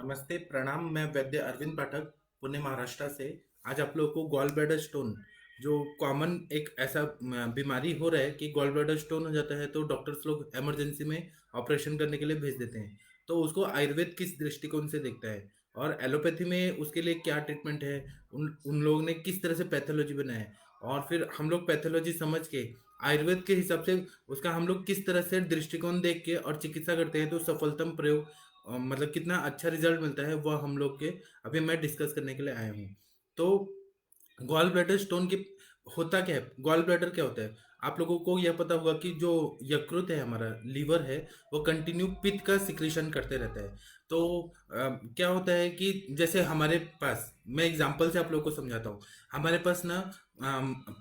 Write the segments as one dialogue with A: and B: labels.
A: नमस्ते, प्रणाम। मैं वैद्य अरविंद पाठक, पुणे, महाराष्ट्र से। आज आप लोगों को गॉल ब्लैडर स्टोन, जो कॉमन एक ऐसा बीमारी हो रहा है कि गॉल ब्लैडर स्टोन हो जाता है तो डॉक्टर्स लोग इमरजेंसी में ऑपरेशन करने के लिए भेज देते हैं। तो उसको आयुर्वेद किस दृष्टिकोण से देखता है और एलोपैथी में उसके लिए क्या ट्रीटमेंट है, उन उन लोगों ने किस तरह से पैथोलॉजी बनाया है, और फिर हम लोग पैथोलॉजी समझ के आयुर्वेद के हिसाब से उसका हम लोग किस तरह से दृष्टिकोण देख के और चिकित्सा करते हैं तो सफलतम प्रयोग मतलब कितना अच्छा रिजल्ट मिलता है वह हम लोग के अभी मैं डिस्कस करने के लिए आया हूँ। तो गॉल ब्लैडर स्टोन की होता क्या है, गॉल ब्लैडर क्या होता है? आप लोगों को यह पता होगा कि जो यकृत है, हमारा लीवर है, वो कंटिन्यू पित्त का सिक्रीशन करते रहता है। तो क्या होता है कि जैसे हमारे पास, मैं एग्जांपल से आप लोगों को समझाता हूँ। हमारे पास ना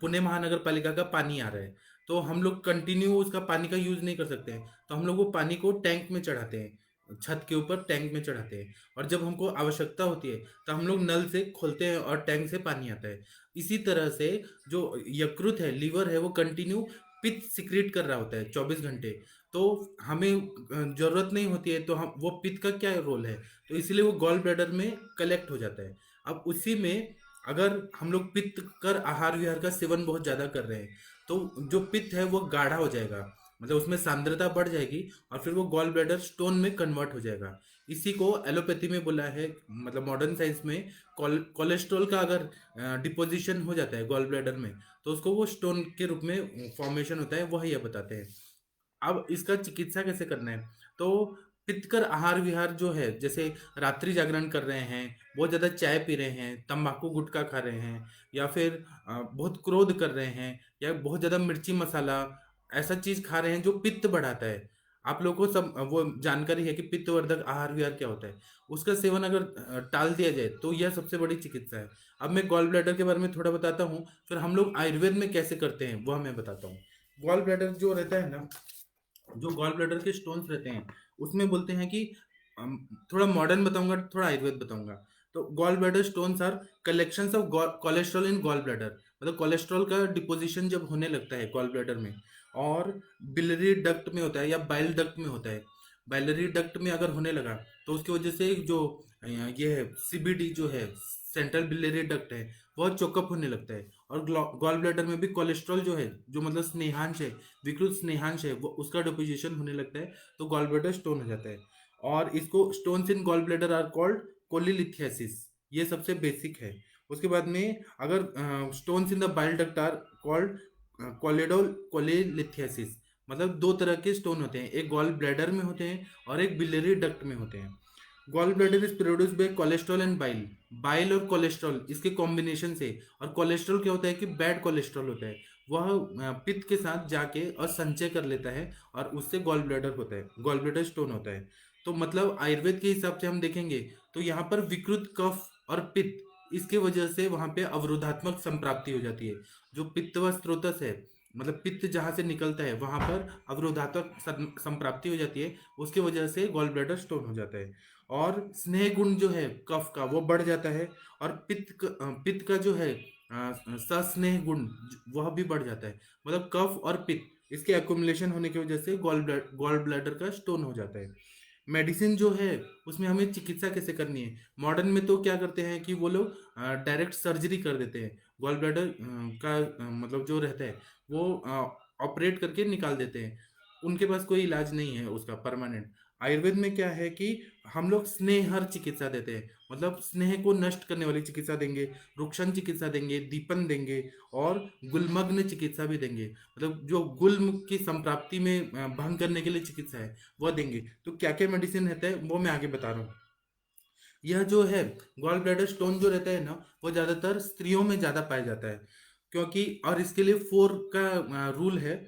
A: पुणे महानगर पालिका का पानी आ रहा है, तो हम लोग कंटिन्यू उसका पानी का यूज नहीं कर सकते हैं, तो हम लोग वो पानी को टैंक में चढ़ाते हैं, छत के ऊपर टैंक में चढ़ाते हैं। और जब हमको आवश्यकता होती है तो हम लोग नल से खोलते हैं और टैंक से पानी आता है। इसी तरह से जो यकृत है, लीवर है, वो कंटिन्यू पित्त सिक्रीट कर रहा होता है 24 घंटे। तो हमें जरूरत नहीं होती है, तो हम वो पित्त का क्या रोल है, तो इसलिए वो गॉल ब्लैडर में कलेक्ट हो जाता है। अब उसी में अगर हम लोग पित्त कर आहार विहार का सेवन बहुत ज्यादा कर रहे हैं तो जो पित्त है वो गाढ़ा हो जाएगा, मतलब उसमें सांद्रता बढ़ जाएगी और फिर वो गॉल ब्लैडर स्टोन में कन्वर्ट हो जाएगा। इसी को एलोपैथी में बोला है, मतलब मॉडर्न साइंस में कोलेस्ट्रॉल का अगर डिपोजिशन हो जाता है गॉल ब्लैडर में तो उसको वो स्टोन के रूप में फॉर्मेशन होता है, वह यह बताते हैं। अब इसका चिकित्सा कैसे करना है? तो पित्तकर आहार विहार जो है, जैसे रात्रि जागरण कर रहे हैं, बहुत ज्यादा चाय पी रहे हैं, तंबाकू गुटखा खा रहे हैं, या फिर बहुत क्रोध कर रहे हैं, या बहुत ज्यादा मिर्ची मसाला ऐसा चीज खा रहे हैं जो पित्त बढ़ाता है। आप लोगों को सब वो जानकारी है कि पित्तवर्धक आहार विहार क्या होता है। उसका सेवन अगर टाल दिया जाए तो यह सबसे बड़ी चिकित्सा है। अब मैं गॉल ब्लैडर के बारे में थोड़ा बताता हूँ, फिर हम लोग आयुर्वेद में कैसे करते हैं वह मैं बताता हूँ। गॉल ब्लैडर जो रहता है ना, जो गॉल ब्लैडर के स्टोन्स रहते हैं, उसमें बोलते हैं कि अम, थोड़ा मॉडर्न बताऊंगा, थोड़ा आयुर्वेद बताऊंगा। तो gall bladder stones are collections of cholesterol in gall bladder, मतलब कोलेस्ट्रॉल का डिपोजिशन जब होने लगता है गॉल ब्लैडर में, और बिलरी डक्ट में होता है या बाइल डक्ट में होता है। बाइलरी डक्ट में अगर होने लगा तो उसकी वजह से जो ये है सीबीडी जो है, सेंट्रल बिलियरी डक्ट है, वह चोकअप होने लगता है। और गॉल ब्लैडर में भी कोलेस्ट्रॉल जो है, जो मतलब स्नेहांश है, विकृत स्नेहांश है, वो उसका डिपोजिशन होने लगता है, तो गॉल ब्लैडर स्टोन हो जाता है। और इसको stones in gall bladder are called cholelithiasis, ये सबसे बेसिक है। उसके बाद में अगर stones in the bile duct are called choledocholithiasis, मतलब दो तरह के स्टोन होते हैं, एक गॉल ब्लैडर में होते हैं और एक बिलियरी डक्ट में होते हैं। Gall bladder is produce by cholesterol and bile, bile और कोलेस्ट्रॉल इसके कॉम्बिनेशन से। और कोलेस्ट्रॉल क्या होता है कि बैड कोलेस्ट्रॉल होता है, वह पित्त के साथ जाके और संचय कर लेता है, और उससे गॉल ब्लैडर होता है, गॉल ब्लैडर स्टोन होता है। तो मतलब आयुर्वेद के हिसाब से हम देखेंगे तो यहाँ पर विकृत कफ और पित्त, इसके वजह से वहां पे अवरोधात्मक संप्राप्ति हो जाती है। जो पित्त व स्त्रोतस है, मतलब पित्त जहां से निकलता है वहां पर अवरोधात्मक संप्राप्ति हो जाती है, उसके वजह से गॉल ब्लैडर स्टोन हो जाता है। और स्नेह गुण जो है कफ का वो बढ़ जाता है, और पित्त का जो है सस्नेह गुण वह भी बढ़ जाता है। मतलब कफ और पित्त इसके एक्युमुलेशन होने की वजह से गॉल ब्लैडर का स्टोन हो जाता है। मेडिसिन जो है उसमें हमें चिकित्सा कैसे करनी है? मॉडर्न में तो क्या करते हैं कि वो लोग डायरेक्ट सर्जरी कर देते हैं, गॉल ब्लैडर का मतलब जो रहता है वो ऑपरेट करके निकाल देते हैं। उनके पास कोई इलाज नहीं है उसका परमानेंट। आयुर्वेद में क्या है कि हम लोग स्नेहर चिकित्सा देते हैं, मतलब स्नेह को नष्ट करने वाली चिकित्सा देंगे, रुक्षण चिकित्सा देंगे, दीपन देंगे, और गुलमग्न चिकित्सा भी देंगे, मतलब जो गुल्म की संप्राप्ति में भंग करने के लिए चिकित्सा है वह देंगे। तो क्या क्या मेडिसिन रहता है वो मैं आगे बता रहा हूँ। यह जो है गॉल ब्लैडर स्टोन जो रहता है ना, वो ज्यादातर स्त्रियों में ज्यादा पाया जाता है, क्योंकि और इसके लिए फोर का रूल है।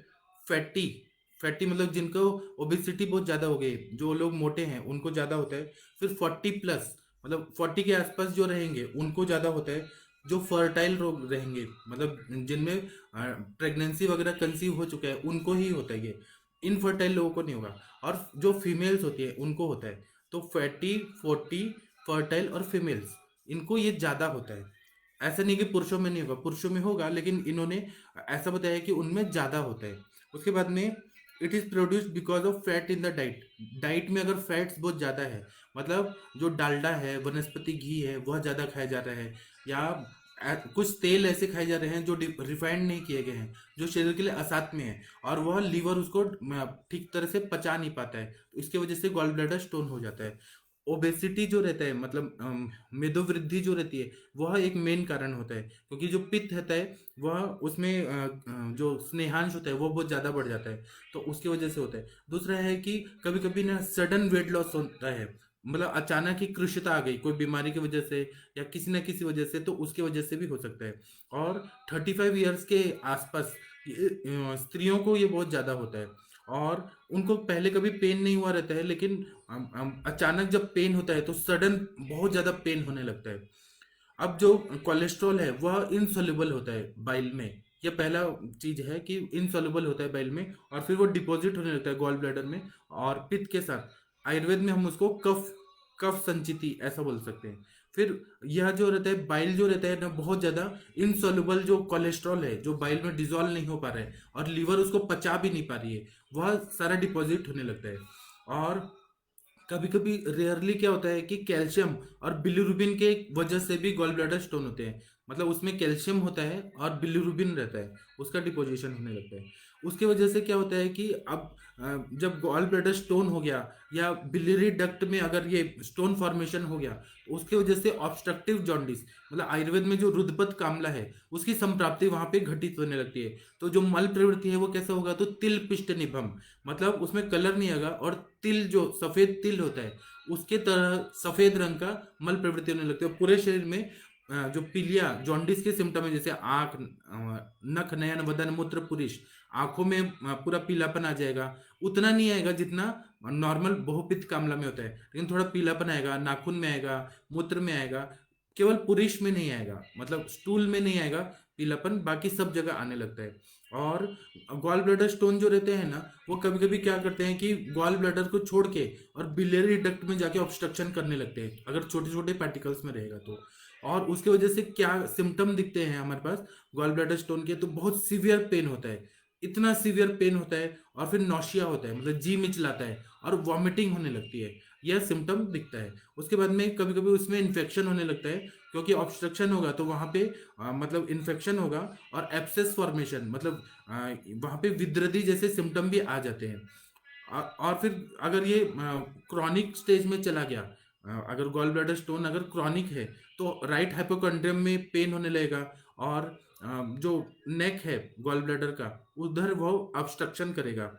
A: फैटी, फैटी मतलब जिनको ओबेसिटी बहुत ज्यादा हो गई, जो लोग मोटे हैं उनको ज्यादा होता है। फिर 40+, मतलब 40 के आसपास जो रहेंगे उनको ज्यादा होता है। जो फर्टाइल लोग रहेंगे, मतलब जिनमें प्रेगनेंसी वगैरह कंसीव हो चुका है उनको ही होता है ये, इनफर्टाइल लोगों को नहीं होगा। और जो फीमेल्स होती है उनको होता है। तो फैटी, 40, फर्टाइल और फीमेल्स, इनको ये ज्यादा होता है। ऐसा नहीं कि पुरुषों में नहीं होगा, पुरुषों में होगा, लेकिन इन्होंने ऐसा बताया कि उनमें ज्यादा होता है। उसके बाद में it is produced because of fat in the diet. Diet में अगर फैट्स बहुत ज़्यादा है, मतलब जो डालडा है, वनस्पति घी है, वह ज़्यादा खाया जा रहा है, या कुछ तेल ऐसे खाए जा रहे हैं जो रिफाइंड नहीं किए गए हैं, जो शरीर के लिए असाध्य में है, और वह लीवर उसको ठीक तरह से पचा नहीं पाता है, तो इसकी वजह से गॉल ब्लैडर स्टोन हो जाता है। ओबेसिटी जो रहता है, मतलब मेदोवृद्धि जो रहती है, वह एक मेन कारण होता है, क्योंकि जो पित्त रहता है वह उसमें जो स्नेहांश होता है वो बहुत ज़्यादा बढ़ जाता है, तो उसकी वजह से होता है। दूसरा है कि कभी कभी ना सडन वेट लॉस होता है, मतलब अचानक ही कृशता आ गई कोई बीमारी की वजह से या किसी न किसी वजह से, तो उसकी वजह से भी हो सकता है। और 35 ईयर्स के आसपास स्त्रियों को ये बहुत ज़्यादा होता है, और उनको पहले कभी पेन नहीं हुआ रहता है, लेकिन अचानक जब पेन होता है तो सडन बहुत ज़्यादा पेन होने लगता है। अब जो कोलेस्ट्रॉल है वह इनसॉल्युबल होता है बाइल में। यह पहला चीज है कि इनसॉल्युबल होता है बाइल में, और फिर वो डिपॉजिट होने लगता है गॉल ब्लैडर में और पित्त के साथ। आयुर्वेद में हम उसको कफ कफ संचिति ऐसा बोल सकते हैं। फिर यह जो रहता है बाइल जो रहता है ना, बहुत ज्यादा इनसॉल्युबल जो कोलेस्ट्रॉल है जो बाइल में डिजोल्व नहीं हो पा रहा है और लीवर उसको पचा भी नहीं पा रही है, वह सारा डिपॉजिट होने लगता है। और कभी कभी रेयरली क्या होता है कि कैल्शियम और बिलिरुबिन के वजह से भी गॉल ब्लैडर स्टोन होते हैं, मतलब उसमें कैल्शियम होता है और बिलिरुबिन रहता है, उसका डिपोजिशन होने लगता है। उसकी वजह से क्या होता है कि अब जब गॉल ब्लैडर स्टोन हो गया या बिलियरी डक्ट में अगर ये स्टोन फॉर्मेशन हो गया, तो उसकी वजह से ऑब्स्ट्रक्टिव जॉन्डिस, मतलब आयुर्वेद में जो रुद्रपथ कामला है उसकी संप्राप्ति वहां पे घटित होने लगती है। तो जो मल प्रवृत्ति है वो कैसा होगा, तो तिल पिष्ट निभम, मतलब उसमें कलर नहीं आएगा, और तिल जो सफेद तिल होता है उसके तरह सफेद रंग का मल प्रवृत्ति होने लगती है। और पूरे शरीर में जो पीलिया जॉन्डिस के सिम्टम है, जैसे आंख, नख, नयन, वदन, मूत्र, पुरुष, आंखों में पूरा पीलापन आ जाएगा। उतना नहीं आएगा जितना नॉर्मल बहुपित्त कामला में होता है, लेकिन थोड़ा पीलापन आएगा, नाखून में आएगा, मूत्र में आएगा। केवल पुरुष में नहीं आएगा, मतलब स्टूल में नहीं आएगा पीलापन, बाकी सब जगह आने लगता है। और गॉल ब्लैडर स्टोन जो रहते हैं ना, वो कभी कभी क्या करते हैं कि गॉल ब्लैडर को छोड़ के और बिलियरी डक्ट में जाके ऑब्स्ट्रक्शन करने लगते हैं, अगर छोटे छोटे पार्टिकल्स में रहेगा तो। और उसके वजह से क्या सिम्टम दिखते हैं हमारे पास गॉल ब्लैडर स्टोन के, तो बहुत सीवियर पेन होता है, इतना सीवियर पेन होता है, और फिर नौशिया होता है, मतलब जी मिचलाता है और वॉमिटिंग होने लगती है, यह सिम्टम दिखता है। उसके बाद में कभी कभी उसमें इन्फेक्शन होने लगता है, क्योंकि ऑब्स्ट्रक्शन होगा तो वहाँ पे मतलब इन्फेक्शन होगा, और एब्सेस फॉर्मेशन, मतलब वहाँ पे विद्रदी जैसे सिम्टम भी आ जाते हैं। और फिर अगर ये क्रॉनिक स्टेज में चला गया, अगर गॉल ब्लैडर स्टोन अगर क्रॉनिक है, तो राइट हाइपोकॉन्ड्रियम में पेन होने लगेगा, और जो नेक है गॉल ब्लैडर का उधर वो ऑब्स्ट्रक्शन करेगा,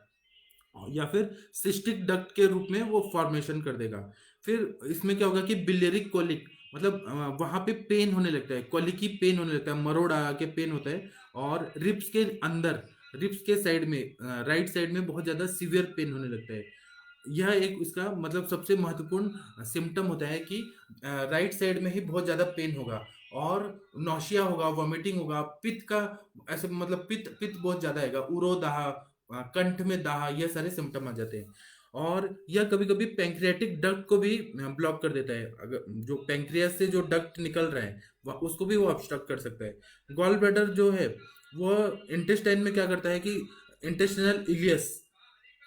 A: या फिर सिस्टिक डक्ट के रूप में वो फॉर्मेशन कर देगा। फिर इसमें क्या होगा कि बिलियरी कोलिक, मतलब वहां पे पेन होने लगता है, कोलिकी पेन होने लगता है, मरोड़ आ के पेन होता है, और रिब्स के अंदर, रिब्स के साइड में, राइट साइड में बहुत ज्यादा सीवियर पेन होने लगता है। यह एक इसका मतलब सबसे महत्वपूर्ण सिम्टम होता है कि राइट साइड में ही बहुत ज्यादा पेन होगा, और नौशिया होगा, वॉमिटिंग होगा, पित्त का ऐसे, मतलब पित्त पित्त बहुत ज्यादा आएगा, उरो दाह, कंठ में दाह, ये सारे सिम्टम आ जाते हैं। और यह कभी कभी पैंक्रियाटिक डक्ट को भी ब्लॉक कर देता है, अगर जो पैंक्रियास से जो डक्ट निकल रहा है उसको भी वो ऑब्स्ट्रक्ट कर सकता है। गॉल ब्लैडर जो है वो इंटेस्टाइन में क्या करता है कि इंटेस्टिनल इलियस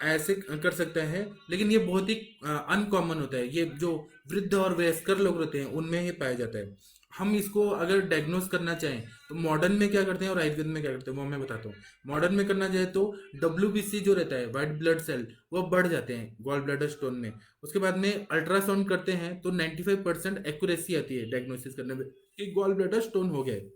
A: ऐसे कर सकता है, लेकिन ये बहुत ही अनकॉमन होता है, ये जो वृद्ध और वयस्कर लोग रहते हैं उनमें ही पाया जाता है। हम इसको अगर डायग्नोस करना चाहें तो मॉडर्न में क्या करते हैं और आयुर्वेद में क्या करते हैं वो मैं बताता हूँ। मॉडर्न में करना चाहे तो WBC जो रहता है, व्हाइट ब्लड सेल, वो बढ़ जाते हैं गॉल ब्लैडर स्टोन में। उसके बाद में अल्ट्रासाउंड करते हैं तो 95% एक्यूरेसी आती है डायग्नोसिस करने में कि गॉल ब्लैडर स्टोन हो गया है।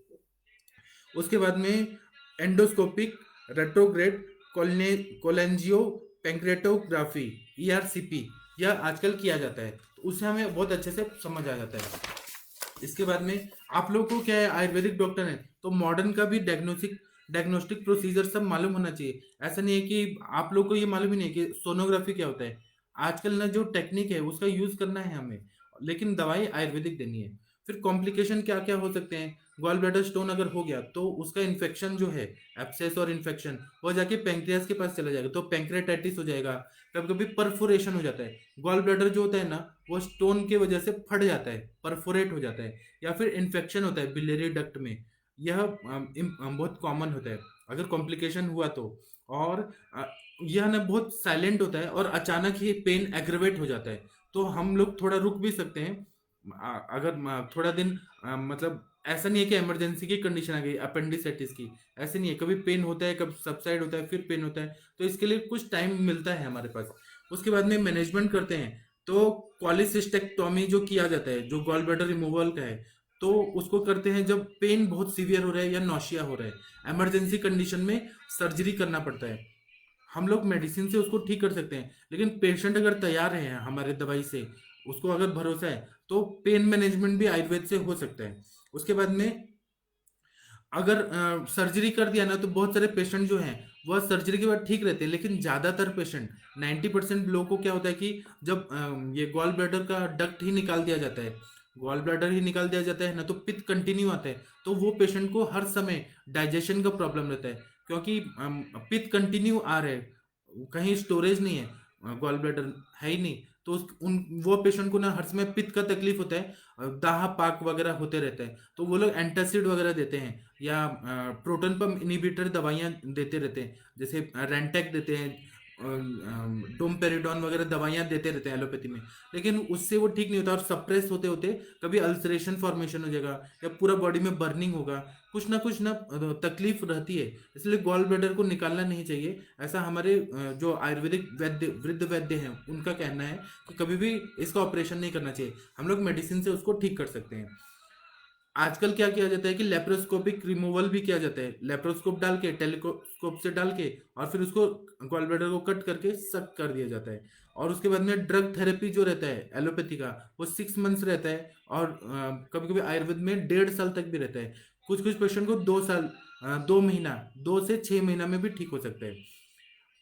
A: उसके बाद में एंडोस्कोपिक रेट्रोग्रेड कोलेंजियो पैंक्रेटोग्राफी, ERCP, यह आजकल किया जाता है, तो उससे हमें बहुत अच्छे से समझ आ जाता है। इसके बाद में आप लोग को क्या है, आयुर्वेदिक डॉक्टर है तो मॉडर्न का भी डायग्नोस्टिक प्रोसीजर सब मालूम होना चाहिए। ऐसा नहीं है कि आप लोग को ये मालूम ही नहीं है कि सोनोग्राफी क्या होता है। आजकल ना जो टेक्निक है उसका यूज करना है हमें, लेकिन दवाई आयुर्वेदिक देनी है। फिर कॉम्प्लिकेशन क्या क्या हो सकते हैं, गॉल ब्लैडर स्टोन अगर हो गया तो उसका इन्फेक्शन जो है, एब्सेस और इन्फेक्शन, वो जाके पैंक्रियास के पास चला जाएगा तो पैंक्रेटाइटिस हो जाएगा। कभी कभी परफोरेशन हो जाता है, गॉल ब्लैडर जो होता है ना वो स्टोन की वजह से फट जाता है, परफोरेट हो जाता है, या फिर इन्फेक्शन होता है बिलियरी डक्ट में। यह बहुत कॉमन होता है अगर कॉम्प्लिकेशन हुआ तो। और अ, यह ना बहुत साइलेंट होता है और अचानक ही पेन एग्रवेट हो जाता है। तो हम लोग थोड़ा रुक भी सकते हैं। अगर थोड़ा दिन मतलब ऐसा नहीं है कि इमरजेंसी की कंडीशन आ गई अपेंडिसाइटिस की, ऐसे नहीं है। कभी पेन होता है, कभी सबसाइड होता है, फिर पेन होता है, तो इसके लिए कुछ टाइम मिलता है हमारे पास। उसके बाद में मैनेजमेंट करते हैं। तो कॉलिसिस्टेक्टोमी जो किया जाता है, जो गॉल ब्लैडर रिमूवल का है, तो उसको करते हैं जब पेन बहुत सीवियर हो रहा है या नौशिया हो रहा है, इमरजेंसी कंडीशन में सर्जरी करना पड़ता है। हम लोग मेडिसिन से उसको ठीक कर सकते हैं, लेकिन पेशेंट अगर तैयार है हमारे दवाई से, उसको अगर भरोसा है, तो पेन मैनेजमेंट भी आयुर्वेद से हो सकता है। उसके बाद में अगर सर्जरी कर दिया ना, तो बहुत सारे पेशेंट जो हैं वह सर्जरी के बाद ठीक रहते हैं, लेकिन ज़्यादातर पेशेंट 90% लोगों को क्या होता है कि जब ये गॉल ब्लैडर का डक्ट ही निकाल दिया जाता है, गॉल ब्लैडर ही निकाल दिया जाता है ना, तो पित्त कंटिन्यू आता है। तो वो पेशेंट को हर समय डाइजेशन का प्रॉब्लम रहता है, क्योंकि पित्त कंटिन्यू आ रहे हैं, कहीं स्टोरेज नहीं है, गॉल ब्लैडर है ही नहीं। तो उन वो पेशेंट को ना हर समय पित्त का तकलीफ होता है, दाह पाक वगैरह होते रहते हैं। तो वो लोग एंटासिड वगैरह देते हैं, या प्रोटॉन पंप इनिबिटर दवाइयाँ देते रहते हैं, जैसे रेंटेक देते हैं, डोमपेरिडोन वगैरह दवाइयाँ देते रहते हैं एलोपैथी में। लेकिन उससे वो ठीक नहीं होता, और सप्रेस होते होते कभी अल्सरेशन फॉर्मेशन हो जाएगा, या पूरा बॉडी में बर्निंग होगा, कुछ ना तकलीफ रहती है। इसलिए गॉल ब्लैडर को निकालना नहीं चाहिए, ऐसा हमारे जो आयुर्वेदिक वैद्य वृद्ध वैद्य हैं उनका कहना है कि कभी भी इसका ऑपरेशन नहीं करना चाहिए। हम लोग मेडिसिन से उसको ठीक कर सकते हैं। आजकल क्या किया जाता है कि लेप्रोस्कोपिक रिमूवल भी किया जाता है, लेप्रोस्कोप डाल के, टेलीस्कोप से डाल के, और फिर उसको गॉल ब्लैडर को कट करके सक कर दिया जाता है। और उसके बाद में ड्रग थेरेपी जो रहता है एलोपैथी का, वो 6 मंथ्स रहता है, और कभी कभी आयुर्वेद में 1.5 साल तक भी रहता है। कुछ कुछ पेशेंट को 2 साल, 2 महीना, 2 से 6 महीना में भी ठीक हो सकता है।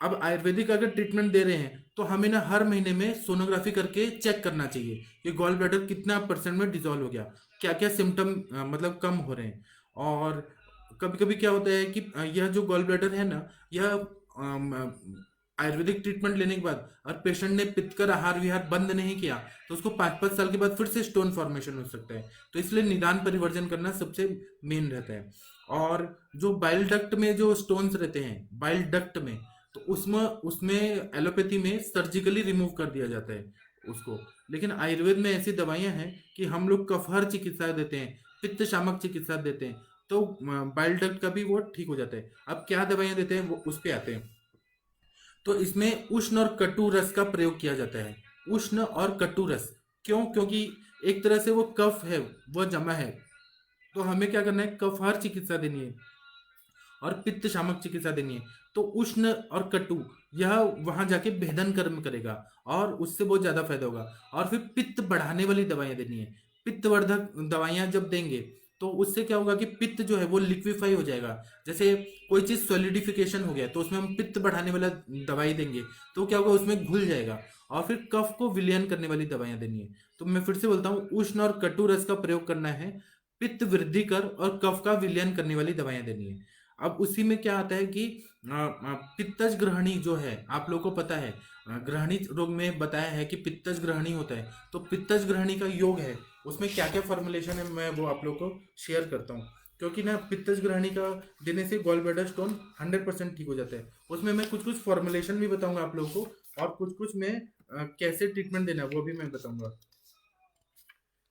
A: अब आयुर्वेदिक अगर ट्रीटमेंट दे रहे हैं, तो हमें ना हर महीने में सोनोग्राफी करके चेक करना चाहिए कि गॉल ब्लैडर कितना परसेंट में डिसॉल्व हो गया, क्या क्या सिम्टम मतलब कम हो रहे हैं। और कभी कभी क्या होता है कि यह जो गॉल ब्लैडर है ना, यह आयुर्वेदिक ट्रीटमेंट लेने के बाद और पेशेंट ने पित्तकर आहार विहार बंद नहीं किया, तो उसको 5-5 साल के बाद फिर से स्टोन फॉर्मेशन हो सकता है। तो इसलिए निदान परिवर्जन करना सबसे मेन रहता है। और जो बाइल डक्ट में जो स्टोन्स रहते हैं बाइल डक्ट में, तो उसमें उसमें एलोपैथी में सर्जिकली रिमूव कर दिया जाता है उसको। लेकिन आयुर्वेद में ऐसी दवाइयां हैं कि हम लोग कफहर चिकित्सा देते हैं, पित्त शामक चिकित्सा देते हैं, तो बाइल डक्ट का भी वो ठीक हो जाता है। अब क्या दवाइयां देते हैं वो उस पे आते हैं। तो इसमें उष्ण और कटु रस का प्रयोग किया जाता है। उष्ण और कटु रस क्यों? क्योंकि एक तरह से वो कफ है, वो जमा है, तो हमें क्या करना है, कफहर चिकित्सा देनी है और पित्त शामक चिकित्सा देनी है। तो उष्ण और कटु यह वहां जाके भेदन कर्म करेगा, और उससे बहुत ज्यादा फायदा होगा। और फिर पित्त बढ़ाने वाली दवाइयां देनी है। पित्तवर्धक दवाइयां जब देंगे, तो उससे क्या होगा कि पित्त जो है वो लिक्विफाई हो जाएगा। जैसे कोई चीज सॉलिडिफिकेशन हो गया, तो उसमें हम पित्त बढ़ाने वाला दवाई देंगे, तो क्या होगा, उसमें घुल जाएगा। और फिर कफ को विलयन करने वाली दवाइयां देनी है। तो मैं फिर से बोलता हूँ, उष्ण और कटु रस का प्रयोग करना है, पित्त वृद्धि कर और कफ का विलयन करने वाली दवाइयां देनी है। अब उसी में क्या आता है कि पित्तज ग्रहणी जो है, आप लोगों को पता है, ग्रहणी रोग में बताया है कि पित्तज ग्रहणी होता है। तो पित्तज ग्रहणी का योग है, उसमें क्या क्या फॉर्मुलेशन है, मैं वो आप लोगों को शेयर करता हूँ। क्योंकि ना पित्तज ग्रहणी का देने से गॉल ब्लैडर स्टोन 100% ठीक हो जाता है। उसमें मैं कुछ कुछ फॉर्मुलेशन भी बताऊंगा आप लोगों को, और कुछ कुछ मैं कैसे ट्रीटमेंट देना है वो भी मैं बताऊंगा।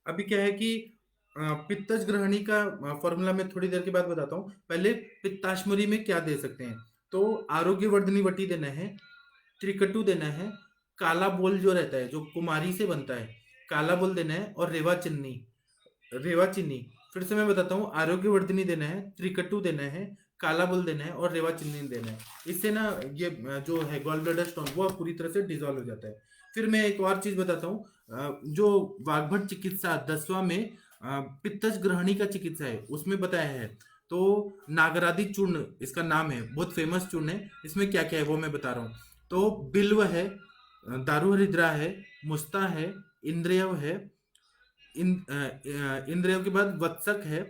A: अभी क्या है कि पित्तज ग्रहणी का फॉर्मूला मैं थोड़ी देर के बाद बताता हूँ। पहले पित्ताश्मरी में क्या दे सकते हैं, तो आरोग्यवर्धनी वटी देना है, त्रिकटु देना है, काला बोल जो रहता है जो कुमारी से बनता है, काला बोल देना है, और रेवा चीनी, रेवा चीनी। फिर से मैं बताता हूँ, आरोग्यवर्धनी देना है, त्रिकटु देना है, काला बोल देना है, और रेवा चीनी देना है। इससे ना ये जो है गॉल ब्लैडर स्टोन वो पूरी तरह से डिजॉल्व हो जाता है। फिर मैं एक और चीज बताता हूँ, जो वाग्भट चिकित्सा 10वां में पित्तज ग्रहणी का चिकित्सा है उसमें बताया है। तो नागरादि चूर्ण इसका नाम है, बहुत फेमस चूर्ण है। इसमें क्या क्या है वो मैं बता रहा हूँ। तो बिल्व है, दारू हरिद्रा है, मुस्ता है, इंद्रियव है, इंद्रियव के बाद वत्सक है,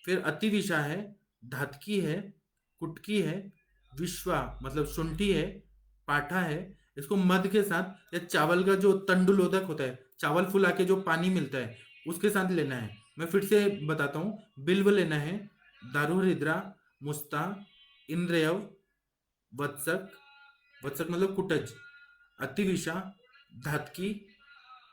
A: फिर अतिविषा है, धातकी है, कुटकी है, विश्वा मतलब शुंठी है, पाठा है। इसको मध के साथ या चावल का जो तंडुलोदक होता है, चावल फुला के जो पानी मिलता है उसके साथ लेना है। मैं फिर से बताता हूँ, बिल्व लेना है, दारू हरिद्रा, मुस्ता, इंद्रियव, वत्सक, वत्सक मतलब कुटज, अतिविषा, धातकी,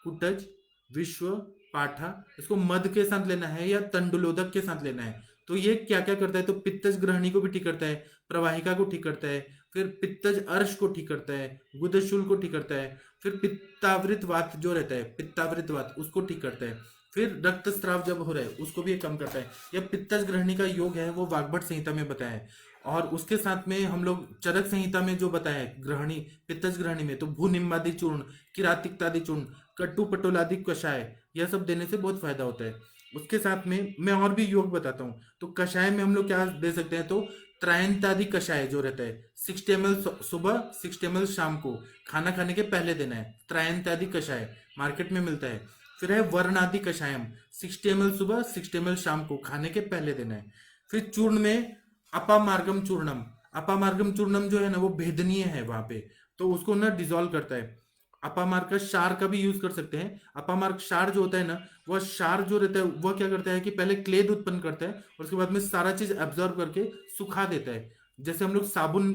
A: कुटज, विश्व, पाठा, इसको मध के साथ लेना है या तंडुलोदक के साथ लेना है। तो ये क्या क्या करता है, तो पित्तज ग्रहणी को भी ठीक करता है, प्रवाहिका को ठीक करता है, फिर पित्तज अर्श को ठीक करता है, गुदशूल को ठीक करता है, फिर पित्तावृत वात जो रहता है, पित्तावृत वात उसको ठीक करता है, फिर रक्तस्राव जब हो रहा है उसको भी ये कम करता है। यह पित्तज ग्रहणी का योग है वो वाग्भट संहिता में बताया है। और उसके साथ में हम लोग चरक संहिता में जो बताया है ग्रहणी, पित्तज ग्रहणी में, तो भूनिम्बादि चूर्ण, किरातिक्तादि चूर्ण, कट्टू पटोलादि कषाय, यह सब देने से बहुत फायदा होता है। उसके साथ में मैं और भी योग बताता हूँ। तो कषाय में हम लोग क्या दे सकते हैं, तो त्रायंतादि कषाय जो रहता है 60 ml सुबह, 60 ml शाम को, खाना खाने के पहले देना है। त्रायंतादि कषाय मार्केट में मिलता है। फिर है वर्णादि कषायम, 60 ml सुबह, 60 ml शाम को, खाने के पहले देना है। फिर चूर्ण में अपामार्गम चूर्णम, अपामार्गम चूर्णम जो है ना वो भेदनीय है वहां पे, तो उसको ना डिजोल्व करता है। अपामार्ग का क्षार का भी यूज कर सकते हैं। अपामार्ग क्षार जो होता है ना, वह क्षार जो रहता है वह क्या करता है कि पहले क्लेद उत्पन्न करता है और उसके बाद में सारा चीज एब्जॉर्ब करके सुखा देता है। जैसे हम लोग साबुन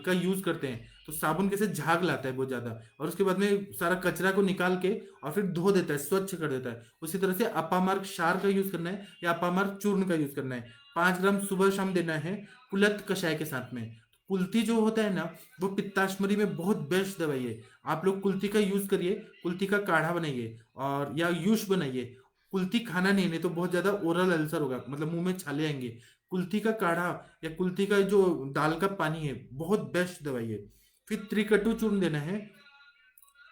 A: का यूज करते हैं, तो साबुन कैसे झाग लाता है बहुत ज्यादा, और उसके बाद में सारा कचरा को निकाल के और फिर धो देता है, स्वच्छ कर देता है। उसी तरह से अपामार्ग क्षार का यूज करना है या अपामार्ग चूर्ण का यूज करना है। 5 ग्राम सुबह शाम देना है कुलत कषाय के साथ में। कुल्थी जो होता है ना, वो पित्ताश्मरी में बहुत बेस्ट दवाई है। आप लोग कुल्थी का यूज करिए, कुल्थी का काढ़ा बनाइए और या यूश बनाइए। कुल्थी खाना नहीं तो बहुत ज्यादा ओरल अल्सर होगा, मतलब मुंह में छाले आएंगे। कुल्थी का काढ़ा या कुल्थी का जो दाल का पानी है बहुत बेस्ट दवाई है। फिर त्रिकटु चूर्ण देना है,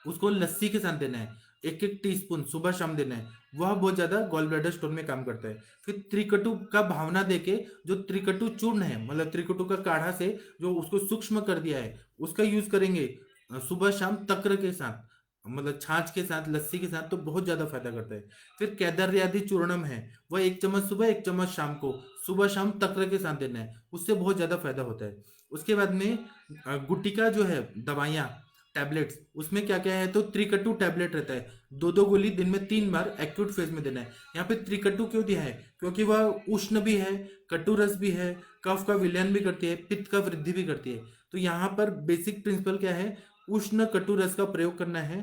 A: उसको लस्सी के साथ देना है, 1-1 टीस्पून सुबह शाम देना है। वह बहुत ज्यादा गॉल ब्लैडर स्टोन में काम करता है। फिर त्रिकटु का भावना देके जो त्रिकटु चूर्ण है, मतलब त्रिकटु का काढ़ा से जो उसको सूक्ष्म कर दिया है, उसका यूज करेंगे सुबह शाम तक्र के साथ, मतलब छाछ के साथ, लस्सी के साथ, तो बहुत ज्यादा फायदा करता है। फिर कैदर्यादि चूर्णम है, वह 1 चम्मच सुबह, 1 चम्मच शाम को, सुबह शाम तक्र के साथ देना है, उससे बहुत ज्यादा फायदा होता है। उसके बाद में गुटिका जो है दवाइयाँ, टैबलेट्स, उसमें क्या क्या है, तो त्रिकटु टैबलेट रहता है, 2-2 गोली दिन में 3 बार एक्यूट फेज में देना है। यहाँ पे त्रिकटु क्यों दिया है, क्योंकि वह उष्ण भी है, कटु रस भी है, कफ का विलयन भी करती है, पित्त का वृद्धि भी करती है। तो यहाँ पर बेसिक प्रिंसिपल क्या है, उष्ण कटु रस का प्रयोग करना है,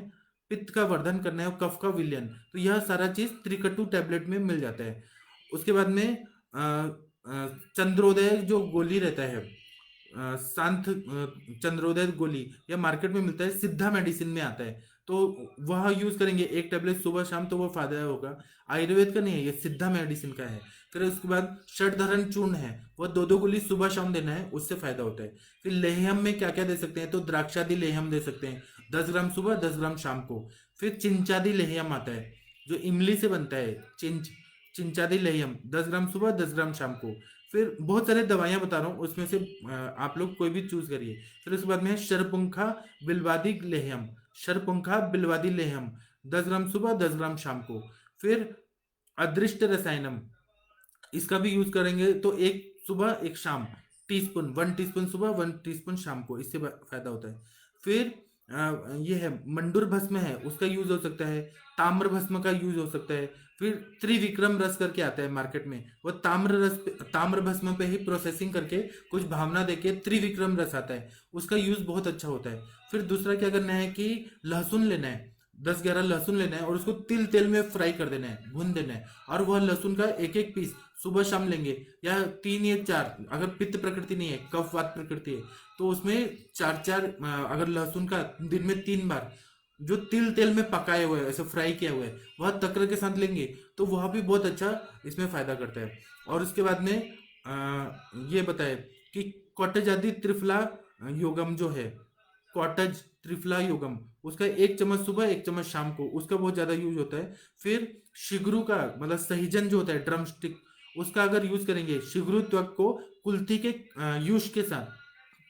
A: पित्त का वर्धन करना है और कफ का विलयन, तो यह सारा चीज त्रिकटु टैबलेट में मिल जाता है। उसके बाद में चंद्रोदय जो गोली रहता है, शांत चंद्रोदय गोली, यह मार्केट में मिलता है, सिद्धा मेडिसिन में आता है, तो वह यूज करेंगे 1 टैबलेट सुबह शाम, तो वह फायदा होगा। आयुर्वेद का नहीं है, ये सिद्धा मेडिसिन का है। फिर उसके बाद षटधरण चूर्ण है, वह 2-2 गोली सुबह शाम देना है, उससे फायदा होता है। फिर लेहम में क्या क्या दे सकते हैं, तो द्राक्षादि लेहम दे सकते हैं, 10 ग्राम सुबह, 10 ग्राम शाम को। फिर चिंचादि लेहम आता है जो इमली से बनता है, चिंचादि लेहम 10 ग्राम सुबह, 10 ग्राम शाम को। फिर बहुत सारे दवाइयां बता रहा हूँ, उसमें से आप लोग कोई भी चूज करिए। फिर उसके बाद में है शरपुंखा बिलवादी लेहम, शरपुंखा बिलवादी लेहम 10 ग्राम सुबह, 10 ग्राम शाम को। फिर अदृष्ट रसायनम, इसका भी यूज करेंगे, तो एक सुबह एक शाम, टीस्पून, 1 टीस्पून सुबह, 1 टीस्पून शाम को, इससे फायदा होता है। फिर ये है मंडूर भस्म है, उसका यूज हो सकता है, ताम्र भस्म का यूज हो सकता है। फिर त्रिविक्रम रस करके आता है मार्केट में, वो ताम्र भस्म पे ही प्रोसेसिंग करके कुछ भावना देके त्रिविक्रम रस आता है, उसका यूज बहुत अच्छा होता है। फिर दूसरा क्या करना है कि लहसुन लेना है, 10-11 लहसुन लेना है और उसको तिल तेल में फ्राई कर देना है, भून देना है, और वह लहसुन का 1-1 पीस सुबह शाम लेंगे, या 3 या 4, अगर पित्त प्रकृति नहीं है, कफ वात प्रकृति है, तो उसमें 4-4, अगर लहसुन का दिन में 3 बार जो तिल तेल में पकाए हुए ऐसे फ्राई किया हुआ है, वह तकर के साथ लेंगे, तो वह भी बहुत अच्छा इसमें फायदा करता है। और उसके बाद में ये बताए कि कॉटेज आदि त्रिफला योगम जो है, कॉटेज त्रिफला योगम, उसका 1 चम्मच सुबह, 1 चम्मच शाम को, उसका बहुत ज्यादा यूज होता है। फिर शिगरू का मतलब सहीजन जो होता है, ड्रम स्टिक, उसका अगर यूज करेंगे शिगरू त्वक को कुल्थी के यूज के साथ,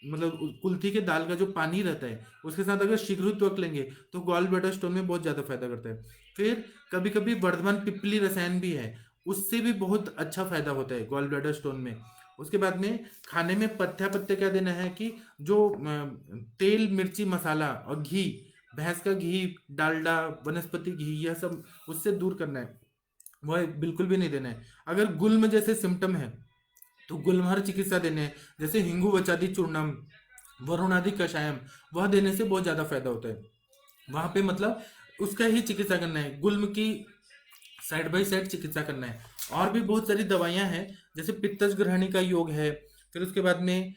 A: मतलब कुल्थी के दाल का जो पानी रहता है उसके साथ अगर शीघ्र त्वक लेंगे, तो गॉल ब्लैडर स्टोन में बहुत ज्यादा फायदा करता है। फिर कभी कभी वर्धमान पिपली रसायन भी है, उससे भी बहुत अच्छा फायदा होता है गॉल ब्लैडर स्टोन में। उसके बाद में खाने में पथ्या पत्ते क्या देना है कि जो तेल मिर्ची मसाला और घी, भैंस का घी, डालडा, वनस्पति घी, यह सब उससे दूर करना है, वह बिल्कुल भी नहीं देना है। अगर गुल्म जैसे सिम्टम है तो गुलमहर चिकित्सा देने हैं, जैसे हिंगू वचादी चूर्णम, वरुणादि कषायम, वह देने से बहुत ज्यादा फायदा होता है। वहां पे मतलब उसका ही चिकित्सा करना है, गुल्म की साइड बाय साइड चिकित्सा करना है। और भी बहुत सारी दवाइयां हैं, जैसे पित्तज ग्रहणी का योग है। फिर उसके बाद में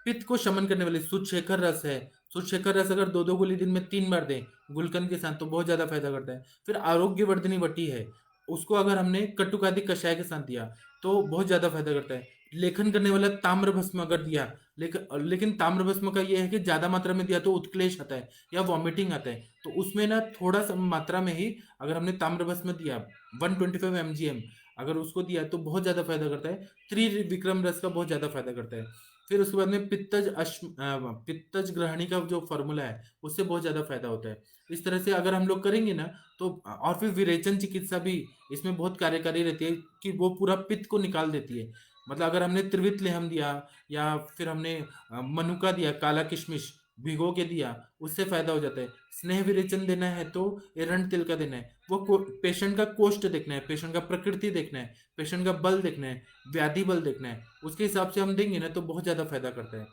A: पित्त को शमन करने वाले सुचेखर रस है। सुचेखर रस अगर दो दो गोली दिन में 3 बार दें गुलकंद के साथ, तो बहुत ज्यादा फायदा करता है। फिर आरोग्यवर्धिनी वटी है, उसको अगर हमने कटुकादि कषाय के साथ दिया तो बहुत ज्यादा फायदा करता है। लेखन करने वाला ताम्र भस्म अगर दिया, लेकिन ताम्र भस्म का यह है कि ज्यादा मात्रा में दिया तो उत्क्लेश आता है या वॉमिटिंग आता है। तो उसमें ना थोड़ा सा मात्रा में ही अगर हमने ताम्र भस्म दिया 125 mgm, अगर उसको दिया तो बहुत ज्यादा फायदा करता है। त्रिविक्रम रस का बहुत ज्यादा फायदा करता है। फिर उसके बाद में पित्तज ग्रहणी का जो फॉर्मूला है उससे बहुत ज्यादा फायदा होता है। इस तरह से अगर हम लोग करेंगे ना तो, और फिर विरेचन चिकित्सा भी इसमें बहुत कार्यकारी रहती है कि वो पूरा पित्त को निकाल देती है। मतलब अगर हमने त्रिवित लेहम दिया या फिर हमने मनुका दिया, काला किशमिश भिगो के दिया, उससे फायदा हो जाता है। स्नेह विरेचन देना है तो एरंड तिल का देना है। वो पेशेंट का कोष्ठ देखना है, पेशेंट का प्रकृति देखना है, पेशेंट का बल देखना है, व्याधि बल देखना है, उसके हिसाब से हम देंगे ना तो बहुत ज्यादा फायदा करता है।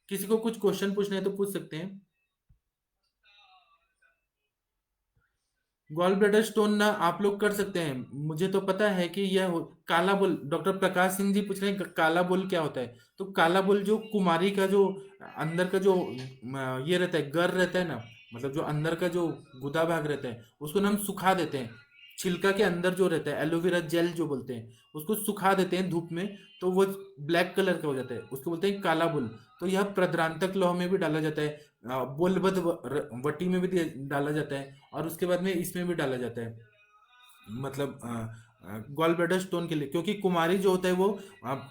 A: किसी को कुछ क्वेश्चन पूछना है तो पूछ सकते हैं। गॉल ब्लैडर स्टोन ना आप लोग कर सकते हैं, मुझे तो पता है कि काला बुल, डॉक्टर प्रकाश सिंह जी पूछ रहे हैं काला बुल क्या होता है। तो काला बुल जो कुमारी का जो अंदर का जो ये रहता है, गर रहता है ना, मतलब जो अंदर का जो गुदा भाग रहता है उसको ना हम सुखा देते हैं। छिलका के अंदर जो रहता है एलोवेरा जेल जो बोलते हैं, उसको सुखा देते हैं धूप में, तो वो ब्लैक कलर का हो जाता है, उसको बोलते हैं काला बुल। तो यह प्रद्रांतक लौह में भी डाला जाता है, बोलबद्ध वटी में भी डाला जाता है, और उसके बाद में इसमें भी डाला जाता है। मतलब गॉल ब्लैडर स्टोन के लिए, क्योंकि कुमारी जो होता है वो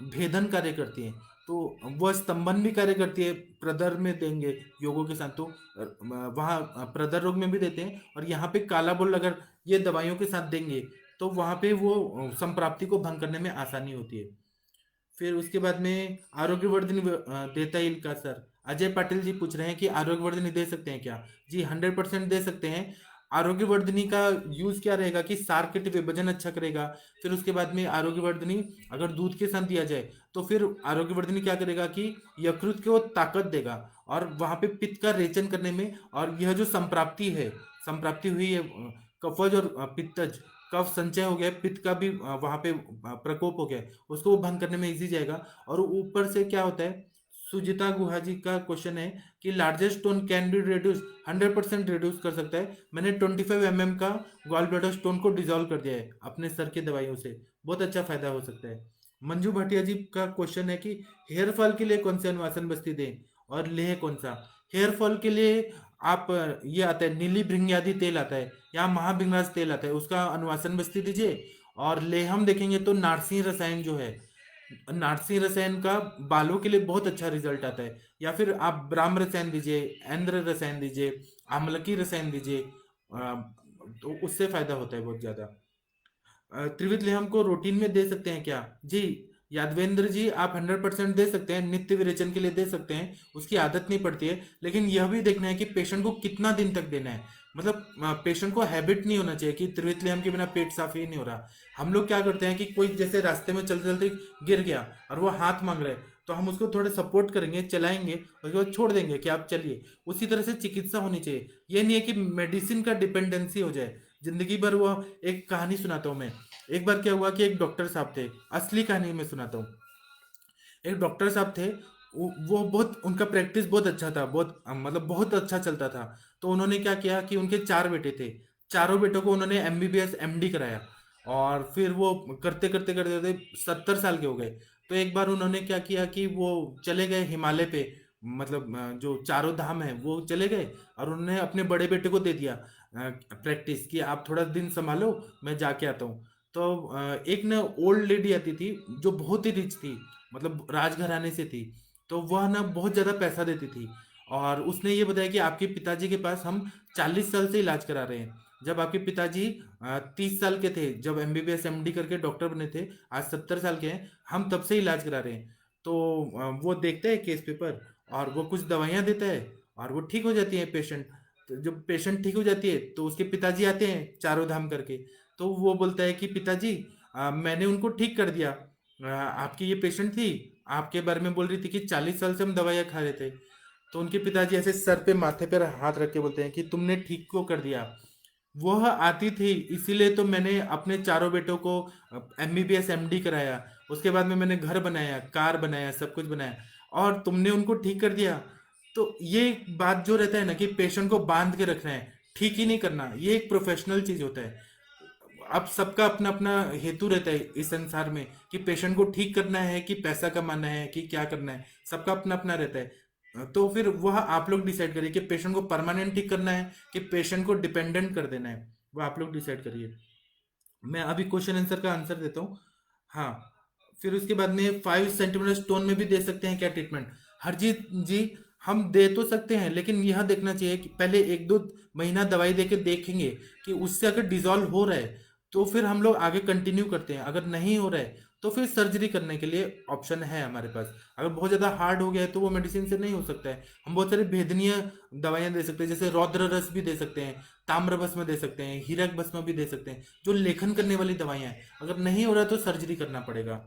A: भेदन कार्य करती है, तो वह स्तंभन भी कार्य करती है। प्रदर में देंगे योगों के साथ तो वहाँ प्रदर रोग में भी देते हैं, और यहाँ पे काला बोल अगर ये दवाइयों के साथ देंगे तो वहाँ पे वो संप्राप्ति को भंग करने में आसानी होती है। फिर उसके बाद में आरोग्यवर्धनी देता है इनका सर। अजय पाटिल जी पूछ रहे हैं कि आरोग्यवर्धनी दे सकते हैं क्या। जी 100% दे सकते हैं। आरोग्यवर्धनी का यूज क्या रहेगा कि सार्किट विभाजन अच्छा करेगा। फिर उसके बाद में आरोग्यवर्धनी अगर दूध के साथ दिया जाए तो फिर आरोग्यवर्धनी क्या करेगा कि यकृत को ताकत देगा, और वहां पे पित्त का रेचन करने में, और यह जो संप्राप्ति है, संप्राप्ति हुई है कफज और पित्तज, कफ संचय हो गया, पित्त का भी वहां पे प्रकोप हो गया, उसको वो भंग करने में इजी जाएगा। और ऊपर से क्या होता है, सुजिता गुहा जी का क्वेश्चन है कि largest stone can be reduce. 100% reduce कर सकता है। मैंने 25 mm का गॉल ब्लैडर स्टोन को डिजोल्व कर दिया है अपने सर के दवाइयों से, बहुत अच्छा फायदा हो सकता है। मंजू भाटिया जी का क्वेश्चन है कि हेयर फॉल के लिए कौन से अनुवासन बस्ती दें, और लेह कौन सा। हेयर फॉल के लिए आप ये आता है नीली भृंग्यादि तेल आता है या महाभिंगराज तेल आता है, उसका अनुवासन बस्ती दीजिए। और लेहम देखेंगे तो नारसिंह रसायन जो है, नारसिंह रसायन का बालों के लिए बहुत अच्छा रिजल्ट आता है। या फिर आप ब्राह्म रसायन दीजिए, ऐन्द्र रसायन दीजिए, आमलकी रसायन दीजिए, तो उससे फायदा होता है बहुत ज्यादा। त्रिविध लेहम को रूटीन में दे सकते हैं क्या। जी यादवेंद्र जी, आप 100% दे सकते हैं, नित्य विरेचन के लिए दे सकते हैं, उसकी आदत नहीं पड़ती है। लेकिन यह भी देखना है कि पेशेंट को कितना दिन तक देना है। मतलब पेशेंट को हैबिट नहीं होना चाहिए कि त्रिविध लेहम के बिना पेट साफ ही नहीं हो रहा। हम लोग क्या करते हैं कि कोई जैसे रास्ते में चलते चलते गिर गया और वो हाथ मांग रहा है, तो हम उसको थोड़ा सपोर्ट करेंगे, चलाएंगे, उसके बाद छोड़ देंगे कि आप चलिए। उसी तरह से चिकित्सा होनी चाहिए। ये नहीं है कि मेडिसिन का डिपेंडेंसी हो जाए जिंदगी भर। वो एक कहानी सुनाता हूँ मैं। एक बार क्या हुआ कि एक डॉक्टर साहब थे, असली कहानी मैं सुनाता हूँ। एक डॉक्टर साहब थे, वो बहुत, उनका प्रैक्टिस बहुत अच्छा था, बहुत मतलब बहुत अच्छा चलता था। तो उन्होंने क्या किया कि उनके 4 बेटे थे, चारों बेटों को उन्होंने एमबीबीएस एमडी कराया। और फिर वो करते करते करते करते 70 साल के हो गए। तो एक बार उन्होंने क्या किया कि वो चले गए हिमालय पे, मतलब जो चारों धाम है वो चले गए, और उन्होंने अपने बड़े बेटे को दे दिया प्रैक्टिस कि आप थोड़ा दिन संभालो, मैं जाके आता हूँ। तो एक ना ओल्ड लेडी आती थी जो बहुत ही रिच थी, मतलब राजघराने से थी। तो वह ना बहुत ज्यादा पैसा देती थी, और उसने ये बताया कि आपके पिताजी के पास हम 40 साल से इलाज करा रहे हैं। जब आपके पिताजी 30 साल के थे, जब एमबीबीएस एमडी करके डॉक्टर बने थे, आज 70 साल के हैं, हम तब से इलाज करा रहे हैं। तो वो देखता है केस पेपर, और वो कुछ दवाइयाँ देता है, और वो ठीक हो जाती है पेशेंट। तो जब पेशेंट ठीक हो जाती है तो उसके पिताजी आते हैं चारों धाम करके। तो वो बोलता है कि पिताजी, मैंने उनको ठीक कर दिया। आपकी ये पेशेंट थी, आपके बारे में बोल रही थी कि 40 साल से हम दवाइयाँ खा रहे थे। तो उनके पिताजी ऐसे सर पे माथे पर हाथ रख के बोलते हैं कि तुमने ठीक को कर दिया। वह आती थी, इसीलिए तो मैंने अपने चारों बेटों को एमबीबीएस एमडी कराया। उसके बाद में मैंने घर बनाया, कार बनाया, सब कुछ बनाया, और तुमने उनको ठीक कर दिया। तो ये एक बात जो रहता है ना कि पेशेंट को बांध के रखना है, ठीक ही नहीं करना, ये एक प्रोफेशनल चीज होता है। अब सबका अपना अपना हेतु रहता है इस संसार में, कि पेशेंट को ठीक करना है कि पैसा कमाना है कि क्या करना है, सबका अपना अपना रहता है। तो फिर वह आप लोग डिसाइड करिए कि पेशेंट को परमानेंट ठीक करना है कि पेशेंट को डिपेंडेंट कर देना है, वो आप लोग डिसाइड करिए। मैं अभी क्वेश्चन आंसर का आंसर देता हूँ। हाँ, फिर उसके बाद में 5 सेंटीमीटर स्टोन में भी दे सकते हैं क्या ट्रीटमेंट? हरजीत जी, हम दे तो सकते हैं, लेकिन यह देखना चाहिए कि पहले 1-2 महीना दवाई देके देखेंगे कि उससे अगर डिजॉल्व हो रहा है तो फिर हम लोग आगे कंटिन्यू करते हैं। अगर नहीं हो रहा है तो फिर सर्जरी करने के लिए ऑप्शन है हमारे पास। अगर बहुत ज़्यादा हार्ड हो गया है तो वो मेडिसिन से नहीं हो सकता है। हम बहुत सारी भेदनीय दवाइयाँ दे सकते हैं, जैसे रौद्र रस भी दे सकते हैं, ताम्र भस्म दे सकते हैं, हीरक भस्म भी दे सकते हैं, जो लेखन करने वाली दवाइयाँ हैं। अगर नहीं हो रहा तो सर्जरी करना पड़ेगा।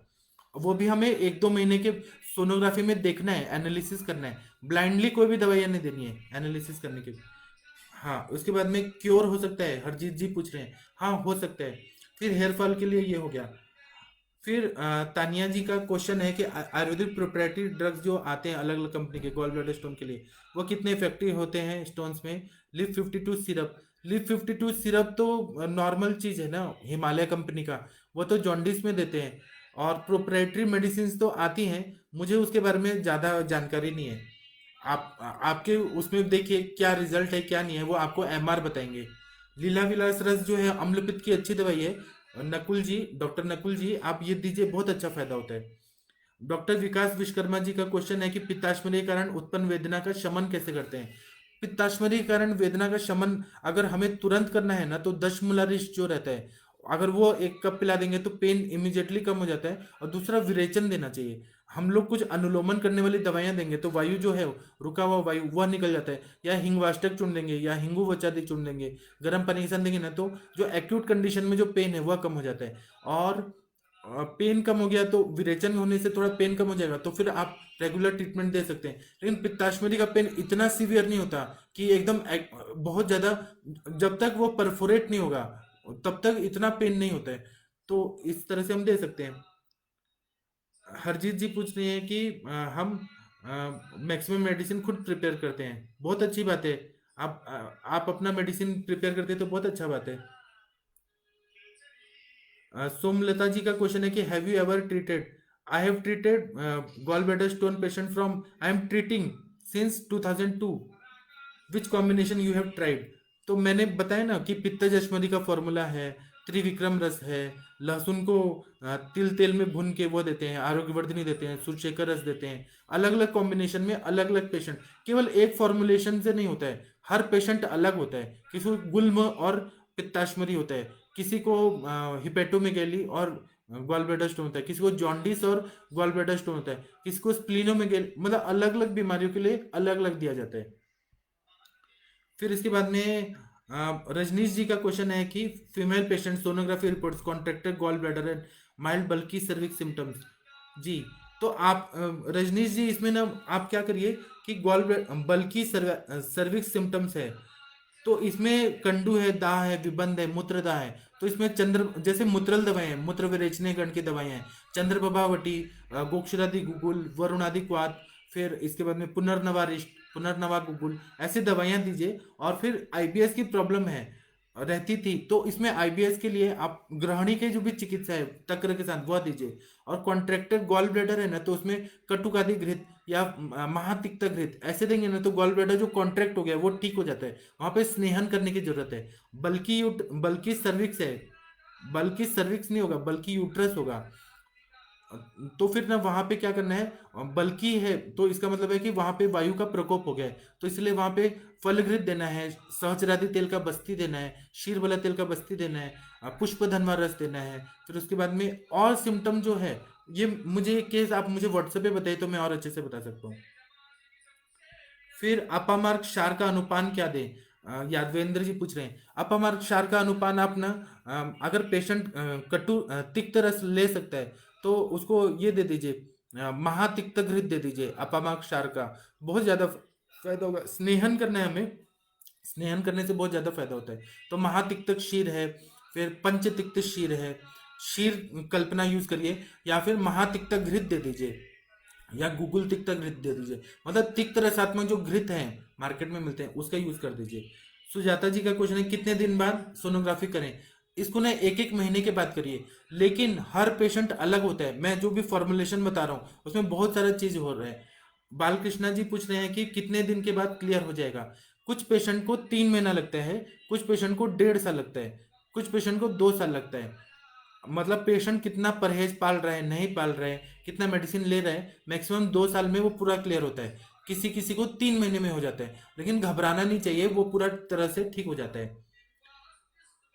A: वो भी हमें 1-2 महीने के सोनोग्राफी में देखना है, एनालिसिस करना है। ब्लाइंडली कोई भी दवाइयाँ नहीं देनी है एनालिसिस करने के। हाँ, उसके बाद में क्योर हो सकता है, हरजीत जी पूछ रहे हैं। हाँ, हो सकता है। फिर हेयर फॉल के लिए ये हो गया। फिर तानिया जी का क्वेश्चन है कि आयुर्वेदिक प्रोप्राइटरी ड्रग्स जो आते हैं अलग अलग कंपनी के गॉल ब्लैडर स्टोन के लिए, वो कितने इफेक्टिव होते हैं स्टोन्स में? Live 52 syrup. लिव 52 सिरप तो नॉर्मल चीज़ है ना, हिमालय कंपनी का, वो तो जॉन्डिस में देते हैं। और प्रोप्राइटरी मेडिसिन तो आती हैं, मुझे उसके बारे में ज़्यादा जानकारी नहीं है। आपके उसमें देखिए क्या रिजल्ट है क्या नहीं है, वो आपको एमआर बताएंगे। लीला विलास रस जो है अम्ल पित्त की अच्छी दवाई है। नकुल जी, डॉक्टर नकुल जी, आप ये दीजिए, बहुत अच्छा फायदा होता है। डॉक्टर विकास विश्वकर्मा जी का क्वेश्चन है कि पित्ताश्मरी के कारण उत्पन्न वेदना का शमन कैसे करते हैं? पित्ताश्मरी के कारण वेदना का शमन अगर हमें तुरंत करना है ना, तो दशमूलारिश जो रहता है, अगर वो 1 कप पिला देंगे तो पेन इमिजिएटली कम हो जाता है। और दूसरा, विरेचन देना चाहिए। हम लोग कुछ अनुलोमन करने वाली दवाइयां देंगे तो वायु जो है, रुका हुआ वायु, वह निकल जाता है। या हिंगवाष्टक चुन देंगे या हिंगू वचादी चुन देंगे, गर्म पानी के साथ देंगे ना, तो जो एक्यूट कंडीशन में जो पेन है वह कम हो जाता है। और पेन कम हो गया तो विरेचन होने से थोड़ा पेन कम हो जाएगा, तो फिर आप रेगुलर ट्रीटमेंट दे सकते हैं। लेकिन पित्ताश्मरी का पेन इतना सीवियर नहीं होता कि एकदम बहुत ज्यादा, जब तक वो परफोरेट नहीं होगा तब तक इतना पेन नहीं होता है। तो इस तरह से हम दे सकते हैं। हरजीत जी पूछ रहे हैं कि हम मैक्सिमम मेडिसिन खुद प्रिपेयर करते हैं। बहुत अच्छी बात है। आप अपना मेडिसिन प्रिपेयर करते हैं तो बहुत अच्छा बात है। सोमलता जी का क्वेश्चन है कि have you ever treated? I have treated gall bladder stone patient from, I am treating since 2002। Which combination you have tried? तो मैंने बताया ना कि पित्त जश्मरी का फॉर्मूला है, त्रिविक्रम रस है, लहसुन को तिल तेल में भून के वो देते हैं, आरोग्यवर्धिनी देते हैं, सुरशेखर रस देते हैं। अलग अलग कॉम्बिनेशन में अलग अलग पेशेंट, केवल एक फॉर्मुलेशन से नहीं होता है। हर पेशेंट अलग होता है। किसी को गुल्म और पित्ताश्मरी होता है, किसी को हिपेटोमेगैली और गॉल ब्लैडर स्टोन होता है, किसी को जॉन्डिस और गॉल ब्लैडर स्टोन होता है, किसी को स्प्लीनोमेगैली, मतलब अलग अलग बीमारियों के लिए अलग अलग दिया जाता है। फिर इसके बाद में रजनीश जी का क्वेश्चन है कि female patient sonography reports contracted gall bladder and mild bulky cervix symptoms. जी, तो आप रजनीश जी, इसमें ना आप क्या करिए कि बल्कि सर्विक्स सिम्टम्स है, तो इसमें कंडू है, दाह है, विबंध है, मूत्रदाह है। तो इसमें चंद्र जैसे मूत्रल दवाएं हैं, मूत्र विरेचने गण की दवाएं हैं, चंद्रप्रभावटी, गोक्षरादि गुगुल, वरुणादि क्वाथ, फिर इसके बाद में पुनर्नवारिष्ट, पुनर्नवा गुगुल, ऐसी दवाइयां दीजिए। और फिर आईबीएस की प्रॉब्लम है, रहती थी, तो इसमें आईबीएस के लिए आप ग्रहणी के जो भी चिकित्सा है तक्र के साथ वह दीजिए। और कॉन्ट्रैक्टेड गॉल ब्लैडर है ना, तो उसमें कटुकादि घृत या महातिक्त घृत ऐसे देंगे ना, तो गॉल ब्लैडर जो कॉन्ट्रैक्ट हो गया वो ठीक हो जाता है। वहां पे स्नेहन करने की जरूरत है। बल्कि सर्विक्स है, बल्कि सर्विक्स नहीं होगा, बल्कि यूट्रस होगा। तो फिर ना वहां पे क्या करना है, बल्कि है तो इसका मतलब है कि वहां पे वायु का प्रकोप हो गया है, तो इसलिए वहां पे फलघृत देना है, सहचरादि तेल का बस्ती देना है, क्षीरबला तेल का बस्ती देना है, पुष्प धनवा रस देना है। फिर उसके बाद में और सिम्टम जो है, ये मुझे केस आप मुझे व्हाट्सएप पे बताइए तो मैं और अच्छे से बता सकता हूँ। फिर अपामार्क क्षार का अनुपान क्या दें? यादवेंद्र जी पूछ रहे हैं। अपामार्क क्षार का अनुपान आप ना, अगर पेशेंट तिक्त रस ले सकता है तो उसको ये दे दीजिए, महातिक्त घृत दे दीजिए अपामार्क क्षार का, बहुत ज्यादा फायदा होगा, स्नेहन करना है हमें, स्नेहन करने से बहुत ज्यादा फायदा होता है। तो महातिक्तक शीर है, फिर पंचतिक्त शीर है, शीर कल्पना यूज करिए, या फिर महातिक्तक घृत दे दीजिए, या गूगल तिक्त घृत दे दीजिए। मतलब तिक्त रसात्मक जो घृत हैं मार्केट में मिलते हैं उसका यूज कर दीजिए। सुजाता जी का क्वेश्चन है कितने दिन बाद सोनोग्राफी करें। इसको ना एक एक महीने के बाद करिए, लेकिन हर पेशेंट अलग होता है। मैं जो भी फॉर्मुलेशन बता रहा हूँ उसमें बहुत सारा चीज हो रहा है। बालकृष्णा जी पूछ रहे हैं कि कितने दिन के बाद क्लियर हो जाएगा। कुछ पेशेंट को 3 महीना लगता है, कुछ पेशेंट को 1.5 साल लगता है, कुछ पेशेंट को 2 साल लगता है। मतलब पेशेंट कितना परहेज पाल रहा है, नहीं पाल रहा है, कितना मेडिसिन ले रहा है, मैक्सिमम 2 साल में वो पूरा क्लियर होता है। किसी किसी को 3 महीने में हो जाता है, लेकिन घबराना नहीं चाहिए, वो पूरा तरह से ठीक हो जाता है।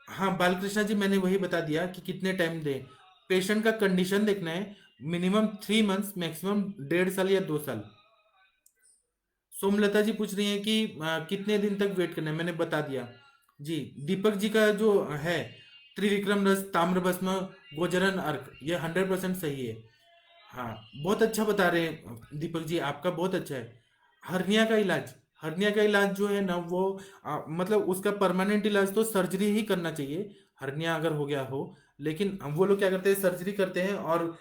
A: हाँ बालकृष्णा जी, मैंने वही बता दिया कि कितने टाइम दें। पेशेंट का कंडीशन देखना है, मिनिमम 3 मंथ्स, मैक्सिमम 1.5 साल या 2 साल। सोमलता जी पूछ रही हैं कि कितने दिन तक वेट करना है, मैंने बता दिया जी। दीपक जी का जो है त्रिविक्रम रस, ताम्र भस्म, गोजरन अर्क, ये 100% सही है। हाँ बहुत अच्छा बता रहे हैं दीपक जी, आपका बहुत अच्छा है। हर्निया का इलाज, हर्निया का इलाज जो है ना वो मतलब उसका परमानेंट इलाज तो सर्जरी ही करना चाहिए, हर्निया अगर हो गया हो। लेकिन वो लोग क्या करते हैं, सर्जरी करते हैं और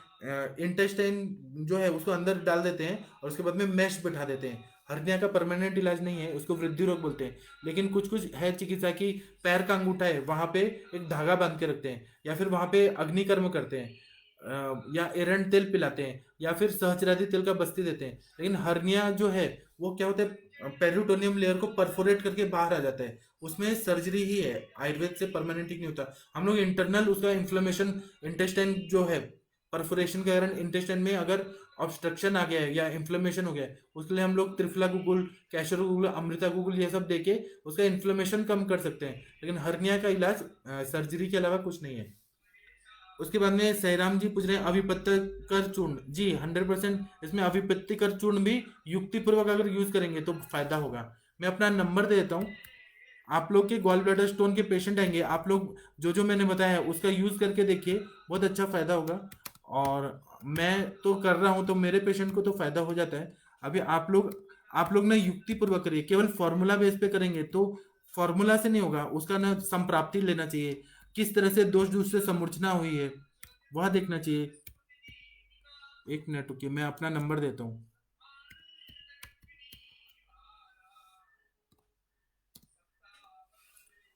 A: इंटेस्टाइन जो है उसको अंदर डाल देते हैं और उसके बाद में मैश बैठा देते हैं। हर्निया का परमानेंट इलाज नहीं है, उसको वृद्धि रोग बोलते हैं। लेकिन कुछ कुछ है चिकित्सा की, पैर का अंगूठा है वहां पे एक धागा बांध के रखते हैं, या फिर वहां पे अग्निकर्म करते हैं, या एरंड तेल पिलाते हैं, या फिर सहचरादी तेल का बस्ती देते हैं। लेकिन हर्निया जो है वो क्या होता है, पेरिटोनियम लेयर को परफोरेट करके बाहर आ जाता है, उसमें सर्जरी ही है, आयुर्वेद से परमानेंट नहीं होता। हम लोग इंटरनल उसका इन्फ्लेमेशन, इंटेस्टाइन जो है परफोरेशन के कारण इंटेस्टाइन में अगर ऑब्स्ट्रक्शन आ गया है या इन्फ्लेमेशन हो गया है, उसके लिए हम लोग त्रिफला गुगुल, कैशर गुगुल, अमृता गुगुल ये सब देके उसका इन्फ्लेमेशन कम कर सकते हैं। लेकिन हर्निया का इलाज सर्जरी के अलावा कुछ नहीं है। उसके बाद में सैराम जी पूछ रहे हैं अभिपत्तिकर चूर्ण, जी 100%। इसमें अभिपत्तिकर चूर्ण भी युक्तिपूर्वक अगर यूज करेंगे तो फायदा होगा। मैं अपना नंबर दे देता हूँ, आप लोग के गॉल ब्लैडर स्टोन के पेशेंट आएंगे, आप लोग जो जो मैंने बताया है उसका यूज करके देखिए, बहुत अच्छा फायदा होगा। और मैं तो कर रहा हूँ तो मेरे पेशेंट को तो फायदा हो जाता है। अभी आप लोग ना युक्तिपूर्वक करिए, केवल फॉर्मूला बेस पे करेंगे तो फॉर्मूला से नहीं होगा, उसका ना संप्राप्ति लेना चाहिए, किस तरह से दोष दूष से समूर्छना हुई है वह देखना चाहिए। एक मिनट रुकिए, मैं अपना नंबर देता हूँ।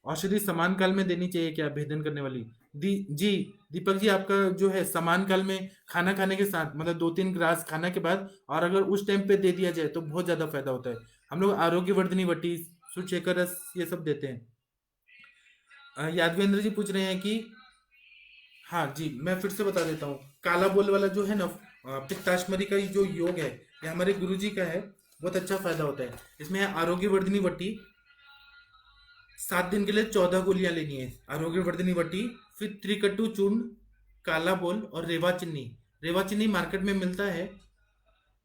A: औषधि समान काल में देनी चाहिए क्या, भेदन करने वाली जी। दीपक जी आपका जो है समान काल में, खाना खाने के साथ, मतलब 2-3 ग्रास खाना के बाद, और अगर उस टाइम पे दे दिया जाए तो बहुत ज्यादा फायदा होता है। हम लोग आरोग्यवर्धनी वटी, सुचेकर रस ये सब देते हैं। यादवेंद्र जी पूछ रहे हैं कि, हाँ जी मैं फिर से बता देता हूँ, काला बोल वाला जो है ना, पित्ताश्मरी का जो योग है, ये हमारे गुरु जी का है, बहुत अच्छा फायदा होता है। इसमें है आरोग्यवर्धनी वटी, 7 दिन के लिए 14 गोलियां लेनी है आरोग्य वर्धनी वटी, फिर त्रिकट्टू चूर्ण, काला बोल और रेवा चीनी। रेवा चीनी मार्केट में मिलता है,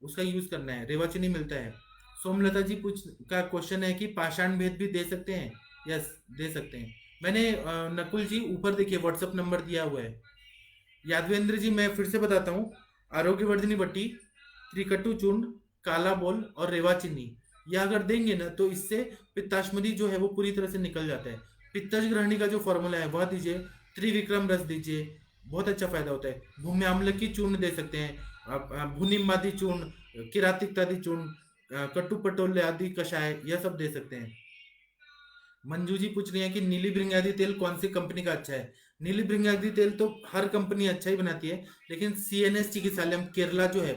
A: उसका यूज करना है, रेवा चीनी मिलता है। सोमलता जी पूछ का क्वेश्चन है कि पाषाण भेद भी दे सकते हैं। यस दे सकते हैं। मैंने नकुल जी ऊपर देखिए व्हाट्सएप नंबर दिया हुआ है। यादवेंद्र जी मैं फिर से बताता हूँ, आरोग्यवर्धिनी बट्टी, त्रिकट्टू चूर्ण, काला बोल और रेवा चीनी, यह अगर देंगे ना तो इससे पित्ताश्मरी जो है वो पूरी तरह से निकल जाता है। पित्तज ग्रहणी का जो फॉर्मूला है वह दीजिए, त्रिविक्रम रस दीजिए, बहुत अच्छा फायदा होता है। भूमि आम्ल की चूर्ण दे सकते हैं, भूनिम्बादी चूर्ण, किरातिकतादी चूर्ण, कट्टुपटोल आदि कषाय, यह सब दे सकते हैं। मंजू जी पूछ रही है कि नीली भृंगादी तेल कौन सी कंपनी का अच्छा है। नीली भृंगादी तेल तो हर कंपनी अच्छा ही बनाती है, लेकिन सीएनएस चिकित्सालय केरला जो है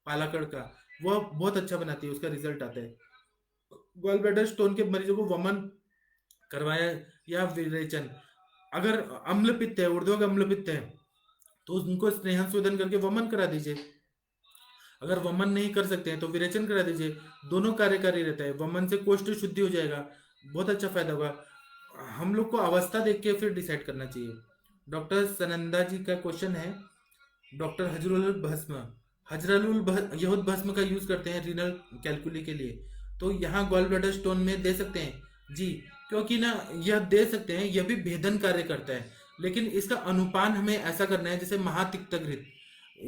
A: पालाकड़ का, वह बहुत अच्छा बनाती है, उसका रिजल्ट आता है। गॉल ब्लैडर स्टोन के मरीजों को वमन करवाया या विरेचन, अगर अम्ल पित्त है, ऊर्ध्वक अम्ल पित्त है तो उनको स्नेहन शोधन करके वमन करा दीजिए। अगर वमन नहीं कर सकते हैं तो विरेचन करा दीजिए, दोनों कार्यकारी रहता है। वमन से कोष्ठ शुद्धि हो जाएगा, बहुत अच्छा फायदा होगा। हम लोग को अवस्था देख के फिर डिसाइड करना चाहिए। डॉक्टर सनंदा जी का क्वेश्चन है, डॉक्टर हजरुल भस्म, यहूद भस्म का यूज करते हैं रीनल कैलकुली के लिए, तो यहाँ गॉल ब्लैडर स्टोन में दे सकते हैं जी। क्योंकि ना यह दे सकते हैं, यह भी भेदन कार्य करता है, लेकिन इसका अनुपान हमें ऐसा करना है जैसे महातिक्त घृत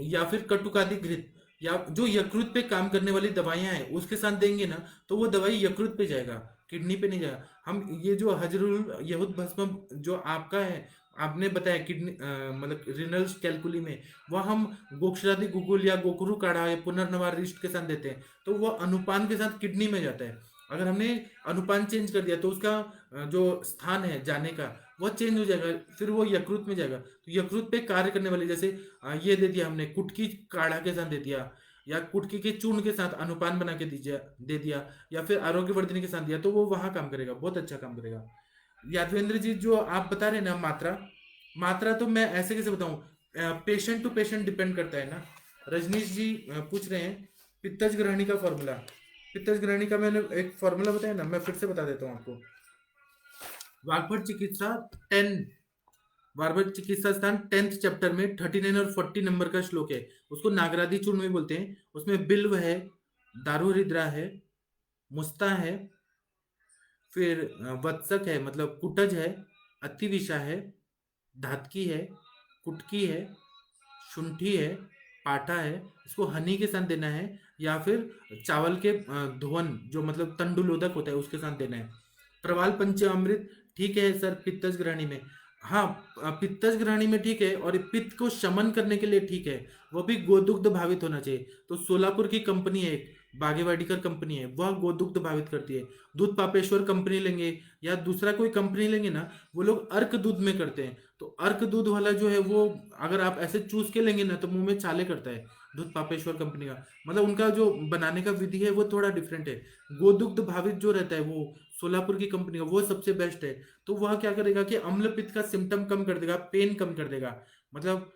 A: या फिर कटुकादि घृत या जो यकृत पे काम करने वाली दवाइयां हैं उसके साथ देंगे ना, तो वो दवाई यकृत पे जाएगा, किडनी पे नहीं जाएगा। हम ये जो हजरुल यहूद भस्म जो आपका है, आपने बताया किडनी मतलब रिनल्स कैलकुली में, वह हम गोक्षरादि गुगुल या गोखरू काढ़ा या पुनर्नवा रिष्ट के साथ देते हैं, तो वह अनुपान के साथ किडनी में जाता है। अगर हमने अनुपान चेंज कर दिया तो उसका जो स्थान है जाने का वह चेंज हो जाएगा, फिर वो यकृत में जाएगा। तो यकृत पे कार्य करने वाली, जैसे ये दे दिया हमने कुटकी काढ़ा के साथ दे दिया, या कुटकी के चूर्ण के साथ अनुपान बना के दीजिए दे दिया, या फिर आरोग्य वर्धिनी के साथ दिया, तो वो वहां काम करेगा, बहुत अच्छा काम करेगा। यादवेंद्र जी जो आप बता रहे हैं ना मात्रा, मात्रा तो मैं ऐसे कैसे बताऊं, पेशेंट टू पेशेंट डिपेंड करता है ना। रजनीश जी पूछ रहे हैं पित्तज ग्रहणी का फॉर्मूला। पित्तज ग्रहणी का मैंने एक फॉर्मूला बताया ना, मैं फिर से बता देता हूँ आपको। वाग्भट चिकित्सा 10, वार्भट चिकित्सा स्थान 10th चैप्टर में 39 और 40 नंबर का श्लोक है, उसको नागरादि चूर्ण भी बोलते हैं। उसमें बिल्व है, दारुहृद्रा है, मुस्ता है, फिर वत्सक है मतलब कुटज है, अतिविषा है, धातकी है, कुटकी है, शुंठी है, पाठा है। इसको हनी के साथ देना है, या फिर चावल के धुवन जो मतलब तंडुलोदक होता है उसके साथ देना है। प्रवाल पंचामृत ठीक है सर पित्तज ग्रहणी में। हाँ, पित्तज ग्रहणी में ठीक है, और पित्त को शमन करने के लिए ठीक है, वो भी गोदुग्ध भावित होना चाहिए। तो सोलापुर की कंपनी है एक, बागेवाडीकर कंपनी है, वह गोदुग्ध भावित करती है। दूध पापेश्वर कंपनी लेंगे या दूसरा कोई कंपनी लेंगे ना, वो लोग अर्क दूध में करते हैं। तो अर्क दूध वाला जो है वो, अगर आप ऐसे चूस के लेंगे ना तो मुंह में छाले करता है। दूध पापेश्वर कंपनी का मतलब उनका जो बनाने का विधि है वो थोड़ा डिफरेंट है। गोदुग्ध भावित जो रहता है वो सोलापुर की कंपनी का, वो सबसे बेस्ट है। तो वह क्या करेगा कि अम्ल पित्त का सिम्टम कम कर देगा, पेन कम कर देगा। मतलब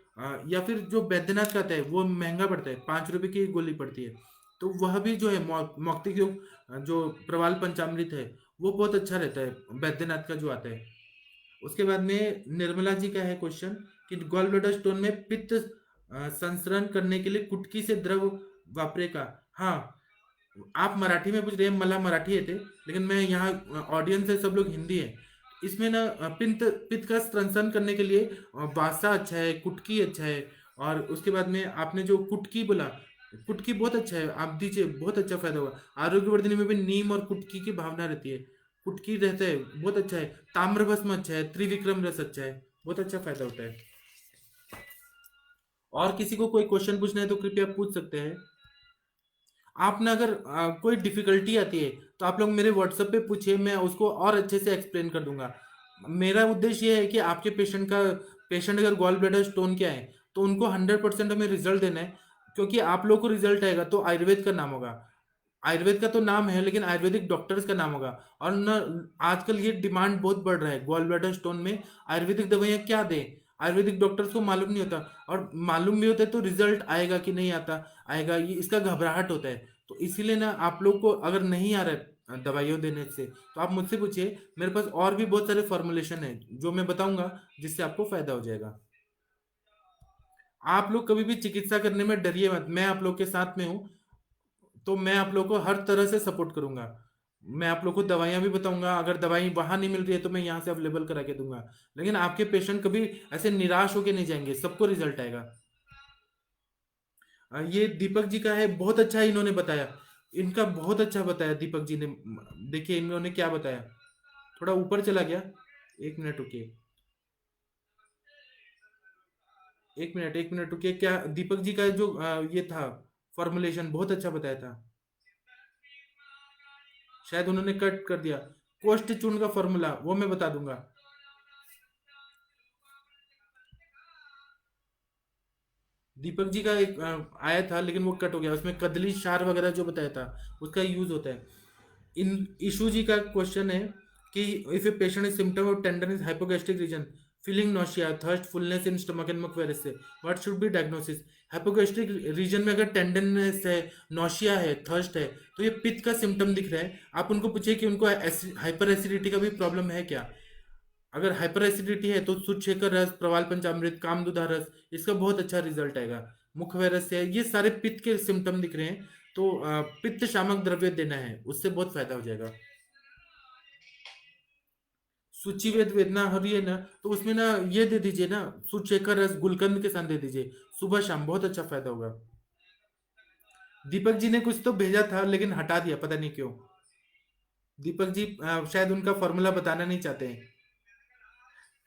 A: या फिर जो बैद्यनाथ का आता है वो महंगा पड़ता है, 5 रुपए की गोली पड़ती है। तो वह भी जो है मौक्तिक योग जो प्रवाल पंचामृत है वो बहुत अच्छा रहता है, बैद्यनाथ का जो आता है। उसके बाद में निर्मला जी का है क्वेश्चन कि गॉल ब्लैडर स्टोन में पित्त संसरण करने के लिए कुटकी से द्रव वापरेगा। हाँ, आप मराठी में पूछ रहे हैं, मला मराठी है थे, लेकिन मैं यहाँ ऑडियंस है सब लोग हिंदी है। इसमें ना पित्त पित्त का त्रंसन करने के लिए बासा अच्छा है, कुटकी अच्छा है। और उसके बाद में आपने जो कुटकी बोला, कुटकी बहुत अच्छा है, आप दीजिए, बहुत अच्छा फायदा होगा। आरोग्यवर्धिनी में भी नीम और कुटकी की भावना रहती है, कुटकी रहता है, बहुत अच्छा है। ताम्रभस्म अच्छा है, त्रिविक्रम रस अच्छा है, बहुत अच्छा फायदा होता है। और किसी को कोई क्वेश्चन पूछना है तो कृपया पूछ सकते हैं। आप ना अगर कोई डिफिकल्टी आती है तो आप लोग मेरे व्हाट्सएप पे पूछिए, मैं उसको और अच्छे से एक्सप्लेन कर दूंगा। मेरा उद्देश्य ये है कि आपके पेशेंट अगर गॉल ब्लैडर स्टोन के आए तो उनको 100% हमें रिजल्ट देना है। क्योंकि आप लोग को रिजल्ट आएगा तो आयुर्वेद का नाम होगा, आयुर्वेद का तो नाम है लेकिन आयुर्वेदिक डॉक्टर्स का नाम होगा। और न आजकल ये डिमांड बहुत बढ़ रहा है गॉल ब्लैडर स्टोन में, आयुर्वेदिक दवाइयाँ क्या दें, आयुर्वेदिक डॉक्टर्स को मालूम नहीं होता। और मालूम भी होता है तो रिजल्ट आएगा कि नहीं आता, आएगा ये इसका घबराहट होता है। तो इसीलिए ना आप लोग को अगर नहीं आ रहा है दवाइयों देने से तो आप मुझसे पूछिए, मेरे पास और भी बहुत सारे फॉर्मुलेशन है जो मैं बताऊंगा, जिससे आपको फायदा हो जाएगा। आप लोग कभी भी चिकित्सा करने में डरिए मत, मैं आप लोग के साथ में हूँ। तो मैं आप लोग को हर तरह से सपोर्ट करूंगा। मैं आप लोग को दवाइयां भी बताऊंगा, अगर दवाई वहां नहीं मिल रही है तो मैं यहाँ से अवेलेबल करा के दूंगा। लेकिन आपके पेशेंट कभी ऐसे निराश होके नहीं जाएंगे, सबको रिजल्ट आएगा। ये दीपक जी का है, बहुत अच्छा इन्होंने बताया, इनका बहुत अच्छा बताया दीपक जी ने। देखिए इन्होंने क्या बताया, थोड़ा ऊपर चला गया, 1 मिनट रुकिए, 1 मिनट रुकिए। क्या दीपक जी का जो ये था फॉर्मुलेशन बहुत अच्छा बताया था, शायद उन्होंने कट कर दिया। कोष्ठ चूर्ण का फॉर्मूला वो मैं बता दूंगा। दीपक जी का एक आया था लेकिन वो कट हो गया, उसमें कदली क्षार वगैरह जो बताया था उसका यूज होता है। इन इशू जी का क्वेश्चन है कि if a patient is symptom of tender is hypogastric region, feeling nausea, thirst, fullness in stomach and मुख वायरस से, what should be diagnosis. Hypogastric region में अगर टेंडरनेस है, नोशिया है, थर्स्ट है, तो ये पित्त का सिम्टम दिख रहा है। आप उनको पूछिए कि उनको हाइपर एसिडिटी का भी प्रॉब्लम है क्या। अगर हाइपर एसिडिटी है तो सुचेकर रस, प्रवाल पंचामृत, कामदुधा रस, इसका बहुत अच्छा रिजल्ट आएगा। मुख वायरस है, ये सारे पित्त के सिम्टम दिख रहे हैं, तो पित्त शामक द्रव्य देना है, उससे बहुत फायदा हो जाएगा। सूचीवेद वेदना हो रही है ना, तो उसमें ना ये दे दीजिए ना, सुचेकर रस गुलकंद के साथ दे दीजिए, सुबह शाम, बहुत अच्छा फायदा होगा। दीपक जी ने कुछ तो भेजा था लेकिन हटा दिया, पता नहीं क्यों। दीपक जी शायद उनका फॉर्मूला बताना नहीं चाहते हैं।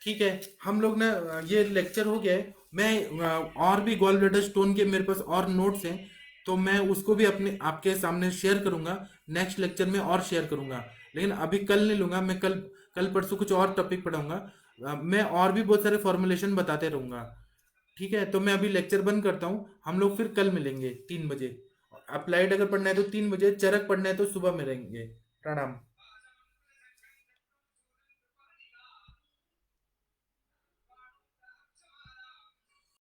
A: ठीक है, हम लोग ना ये लेक्चर हो गया है। मैं और भी गॉल ब्लैडर स्टोन के मेरे पास और नोट्स हैं, तो मैं उसको भी अपने आपके सामने शेयर करूंगा। नेक्स्ट लेक्चर में और शेयर करूंगा, लेकिन अभी कल नहीं लूंगा। मैं कल कल परसों कुछ और टॉपिक पढ़ाऊंगा। मैं और भी बहुत सारे फॉर्मुलेशन बताते रहूंगा। ठीक है, तो मैं अभी लेक्चर बंद करता हूँ। हम लोग फिर कल मिलेंगे 3 बजे। अप्लाइड अगर पढ़ना है तो 3 बजे, चरक पढ़ना है तो सुबह मिलेंगे। प्रणाम।